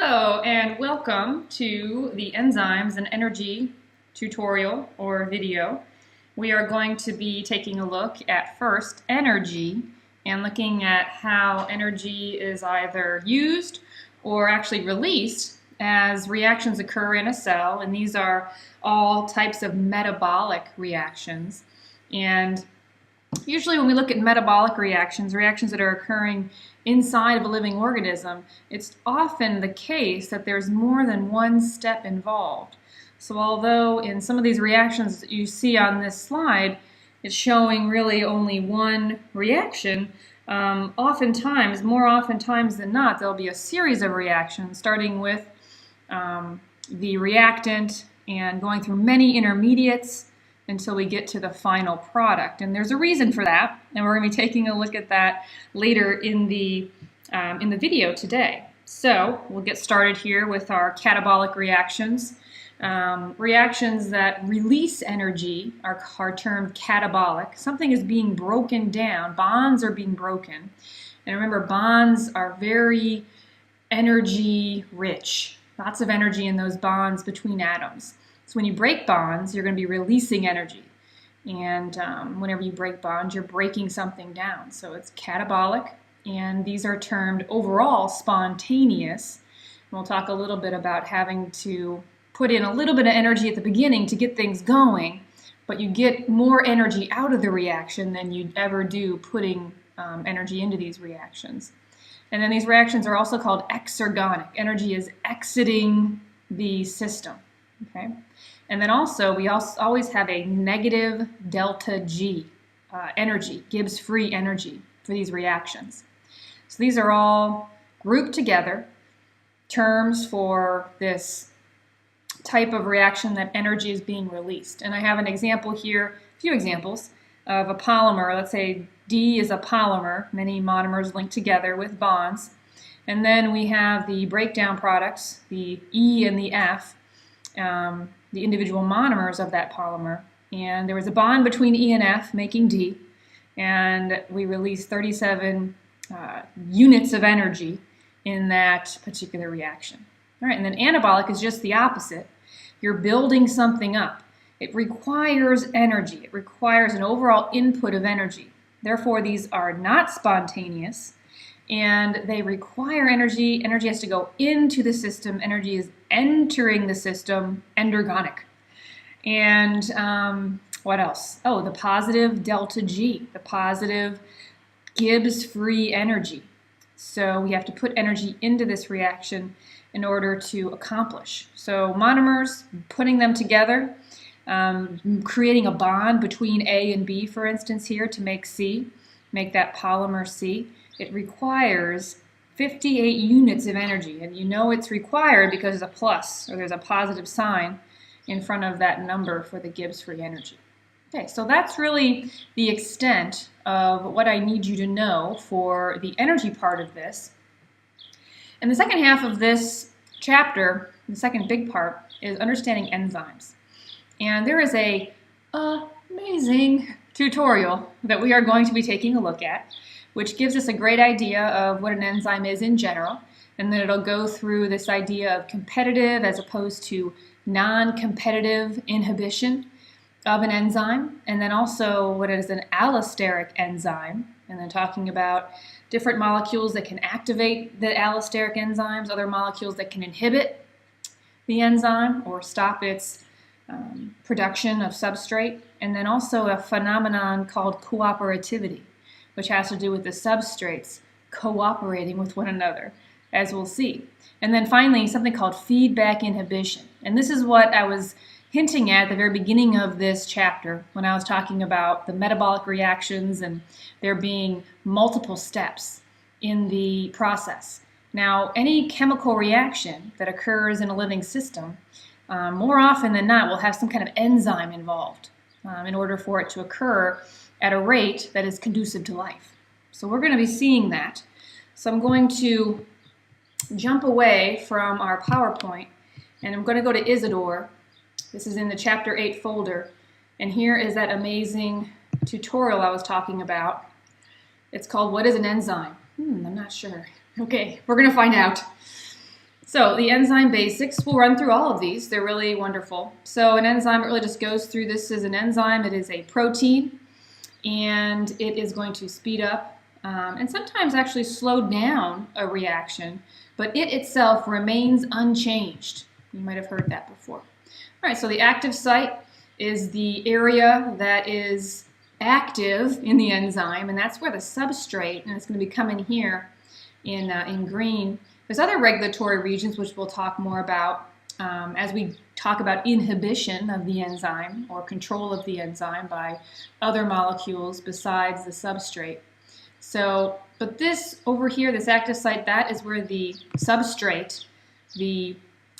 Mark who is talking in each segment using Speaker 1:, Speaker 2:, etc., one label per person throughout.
Speaker 1: Hello and welcome to the Enzymes and Energy tutorial or video. We are going to be taking a look at first energy and looking at how energy is either used or actually released as reactions occur in a cell, and these are all types of metabolic reactions. And usually when we look at metabolic reactions, reactions that are occurring inside of a living organism, it's often the case that there's more than one step involved. So although in some of these reactions that you see on this slide, it's showing really only one reaction, more oftentimes than not, there'll be a series of reactions starting with the reactant and going through many intermediates until we get to the final product. And there's a reason for that, and we're going to be taking a look at that later in the video today. So we'll get started here with our catabolic reactions. Reactions that release energy are termed catabolic. Something is being broken down. Bonds are being broken. And remember, bonds are very energy rich. Lots of energy in those bonds between atoms. So when you break bonds, you're going to be releasing energy. And whenever you break bonds, you're breaking something down. So it's catabolic, and these are termed overall spontaneous. And we'll talk a little bit about having to put in a little bit of energy at the beginning to get things going, but you get more energy out of the reaction than you'd ever do putting energy into these reactions. And then these reactions are also called exergonic. Energy is exiting the system. Okay, and then also we always have a negative delta G energy, Gibbs free energy for these reactions. So these are all grouped together terms for this type of reaction that energy is being released. And I have an example here, a few examples of a polymer. Let's say D is a polymer, many monomers linked together with bonds. And then we have the breakdown products, the E and the F, the individual monomers of that polymer, and there was a bond between E and F making D, and we released 37 units of energy in that particular reaction. All right, and then anabolic is just the opposite. You're building something up. It requires energy. It requires an overall input of energy. Therefore, these are not spontaneous, and they require energy. Energy has to go into the system. Energy is entering the system, endergonic. And what else? Oh, the positive delta G, the positive Gibbs free energy. So we have to put energy into this reaction in order to accomplish. So monomers, putting them together, creating a bond between A and B, for instance, here to make C, make that polymer C. It requires 58 units of energy, and you know it's required because there's a plus, or there's a positive sign in front of that number for the Gibbs free energy. Okay, so that's really the extent of what I need you to know for the energy part of this. And the second half of this chapter, the second big part, is understanding enzymes. And there is an amazing tutorial that we are going to be taking a look at, which gives us a great idea of what an enzyme is in general, and then it'll go through this idea of competitive as opposed to non-competitive inhibition of an enzyme, and then also what is an allosteric enzyme, and then talking about different molecules that can activate the allosteric enzymes, other molecules that can inhibit the enzyme or stop its production of substrate, and then also a phenomenon called cooperativity, which has to do with the substrates cooperating with one another, as we'll see. And then finally, something called feedback inhibition. And this is what I was hinting at the very beginning of this chapter when I was talking about the metabolic reactions and there being multiple steps in the process. Now, any chemical reaction that occurs in a living system, more often than not, will have some kind of enzyme involved in order for it to occur at a rate that is conducive to life. So we're going to be seeing that. So I'm going to jump away from our PowerPoint, and I'm going to go to Isidore. This is in the Chapter 8 folder, and here is that amazing tutorial I was talking about. It's called What is an Enzyme? I'm not sure. Okay, we're going to find out. So the enzyme basics, we'll run through all of these. They're really wonderful. So an enzyme, it really just goes through, this is an enzyme, it is a protein, and it is going to speed up and sometimes actually slow down a reaction, but it itself remains unchanged. You might have heard that before. All right, so the active site is the area that is active in the enzyme, and that's where the substrate, and it's going to be coming here in green. There's other regulatory regions which we'll talk more about as we talk about inhibition of the enzyme or control of the enzyme by other molecules besides the substrate. So, but this over here, this active site, that is where the substrate, the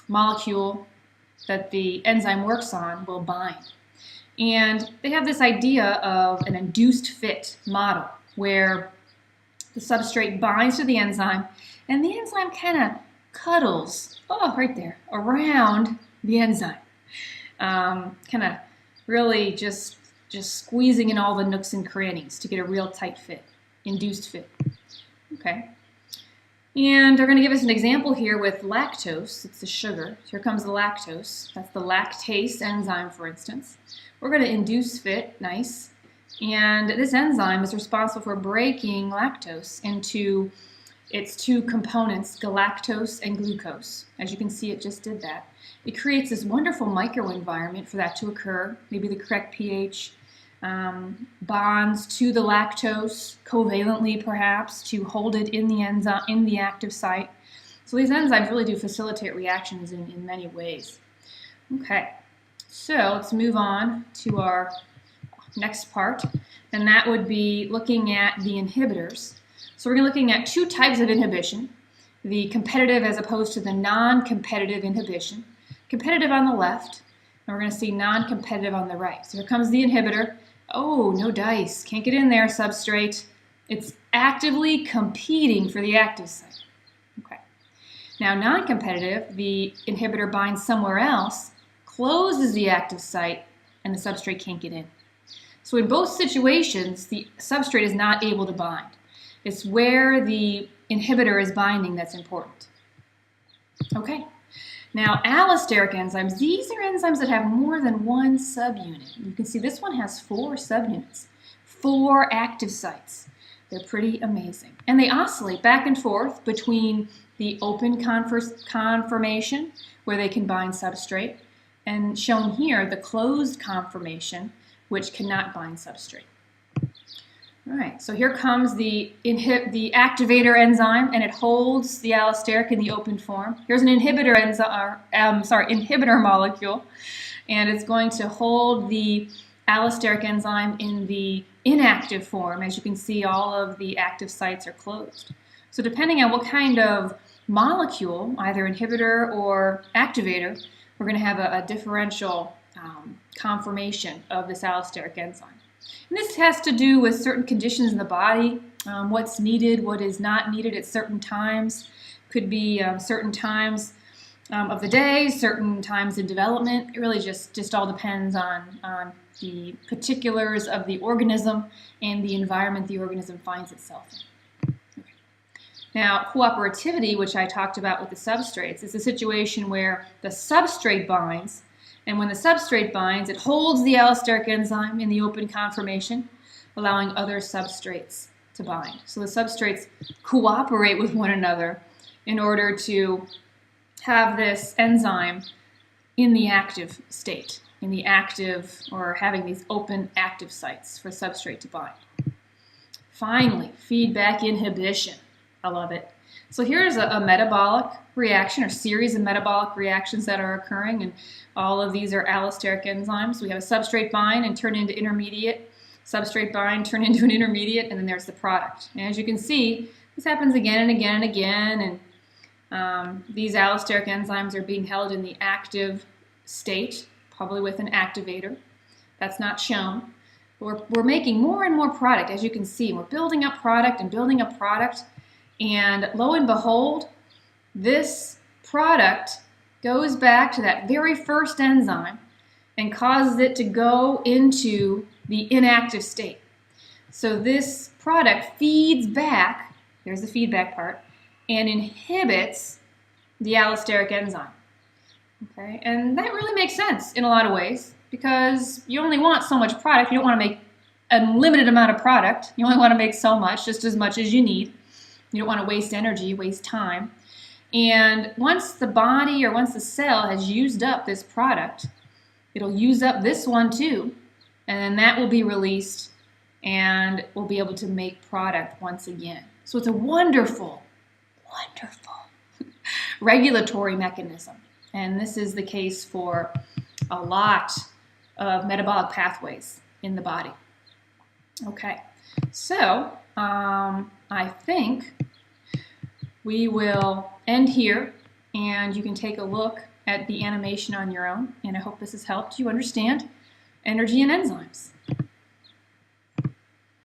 Speaker 1: molecule that the enzyme works on, will bind. And they have this idea of an induced fit model where the substrate binds to the enzyme and the enzyme kind of cuddles, right there, around the enzyme. Kind of really just squeezing in all the nooks and crannies to get a real tight fit, induced fit. Okay. And they're going to give us an example here with lactose. It's the sugar. Here comes the lactose. That's the lactase enzyme, for instance. We're going to induce fit, nice. And this enzyme is responsible for breaking lactose into its two components, galactose and glucose. As you can see, it just did that. It creates this wonderful microenvironment for that to occur, maybe the correct pH, bonds to the lactose covalently perhaps to hold it in the enzyme, in the active site. So these enzymes really do facilitate reactions in many ways. Okay, so let's move on to our next part, and that would be looking at the inhibitors. So we're looking at two types of inhibition, the competitive as opposed to the non-competitive inhibition. Competitive on the left, and we're going to see non-competitive on the right. So here comes the inhibitor. Oh, no dice. Can't get in there, substrate. It's actively competing for the active site. Okay. Now, non-competitive, the inhibitor binds somewhere else, closes the active site, and the substrate can't get in. So in both situations, the substrate is not able to bind. It's where the inhibitor is binding that's important. Okay. Now, allosteric enzymes, these are enzymes that have more than one subunit. You can see this one has 4 subunits, 4 active sites. They're pretty amazing. And they oscillate back and forth between the open conformation, where they can bind substrate, and shown here, the closed conformation, which cannot bind substrate. All right, so here comes the activator enzyme, and it holds the allosteric in the open form. Here's an inhibitor inhibitor molecule, and it's going to hold the allosteric enzyme in the inactive form. As you can see, all of the active sites are closed. So depending on what kind of molecule, either inhibitor or activator, we're going to have a differential conformation of this allosteric enzyme. And this has to do with certain conditions in the body, what's needed, what is not needed at certain times. Could be certain times of the day, certain times in development. It really just all depends on the particulars of the organism and the environment the organism finds itself in. Okay. Now, cooperativity, which I talked about with the substrates, is a situation where the substrate binds. And when the substrate binds, it holds the allosteric enzyme in the open conformation, allowing other substrates to bind. So the substrates cooperate with one another in order to have this enzyme in the active state, in the active, or having these open active sites for substrate to bind. Finally, feedback inhibition. I love it. So here's a metabolic reaction, or series of metabolic reactions that are occurring, and all of these are allosteric enzymes. We have a substrate bind and turn into intermediate, substrate bind, turn into an intermediate, and then there's the product. And as you can see, this happens again and again and again, and these allosteric enzymes are being held in the active state, probably with an activator. That's not shown. But we're making more and more product, as you can see. We're building up product and building up product. And lo and behold, this product goes back to that very first enzyme and causes it to go into the inactive state. So this product feeds back, there's the feedback part, and inhibits the allosteric enzyme. Okay, and that really makes sense in a lot of ways because you only want so much product. You don't want to make a limited amount of product. You only want to make so much, just as much as you need. You don't want to waste energy, waste time. And once the body or once the cell has used up this product, it'll use up this one too, and then that will be released and we'll be able to make product once again. So it's a wonderful, wonderful regulatory mechanism. And this is the case for a lot of metabolic pathways in the body. Okay, so I think we will end here, and you can take a look at the animation on your own, and I hope this has helped you understand energy and enzymes.